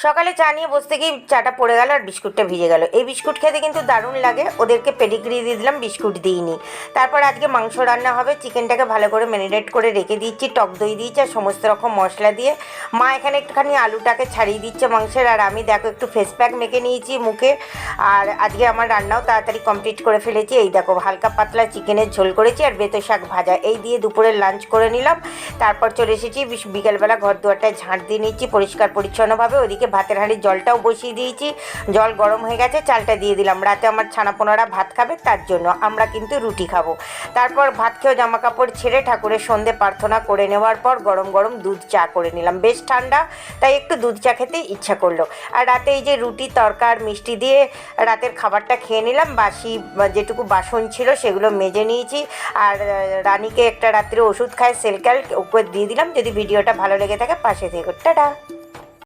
সকালে চা নিয়ে বসতে গিয়ে চাটা পড়ে গেল আর বিস্কুটটা ভিজে গেল। এই বিস্কুট খেতে কিন্তু দারুণ লাগে। ওদেরকে পেডিগ্রি দিয়ে দিলাম, বিস্কুট দিইনি। তারপর আজকে মাংস রান্না হবে। চিকেনটাকে ভালো করে ম্যারিনেট করে রেখে দিচ্ছি, টক দই দিয়েছি আর সমস্ত রকম মশলা দিয়ে। মা এখানে একটুখানি আলুটাকে ছাড়িয়ে দিচ্ছে মাংসের, আর আমি দেখো একটু ফেস প্যাক মেখে নিয়েছি মুখে। আর আজকে আমার রান্নাও তাড়াতাড়ি কমপ্লিট করে ফেলেছি। এই দেখো হালকা পাতলা চিকেনের ঝোল করেছি আর বেতো শাক ভাজা, এই দিয়ে দুপুরের লাঞ্চ করে নিলাম। তারপর চলে এসেছি বিকেলবেলা ঘর দুয়ারটায় ঝাঁট দিয়ে নিচ্ছি পরিষ্কার পরিচ্ছন্নভাবে। ওইদিকে ভাতের হাঁড়ির জলটাও বসিয়ে দিয়েছি, জল গরম হয়ে গেছে, চালটা দিয়ে দিলাম। রাতে আমার ছানাপোনারা ভাত খাবে, তার জন্য আমরা কিন্তু রুটি খাবো। তারপর ভাত খেয়েও জামা কাপড় ছেড়ে ঠাকুরের সন্ধে প্রার্থনা করে নেওয়ার পর গরম গরম দুধ চা করে নিলাম। বেশ ঠান্ডা, তাই একটু দুধ চা খেতে ইচ্ছা করলো। আর রাতে এই যে রুটি তরকার মিষ্টি দিয়ে রাতের খাবারটা খেয়ে নিলাম। বাসি যেটুকু বাসন ছিল সেগুলো মেজে নিয়েছি। আর রানীকে একটা রাত্রে ওষুধ খায় সেলক্যাল, ওকে দিয়ে দিলাম। যদি ভিডিওটা ভালো লেগে থাকে পাশে থেকে টাটা।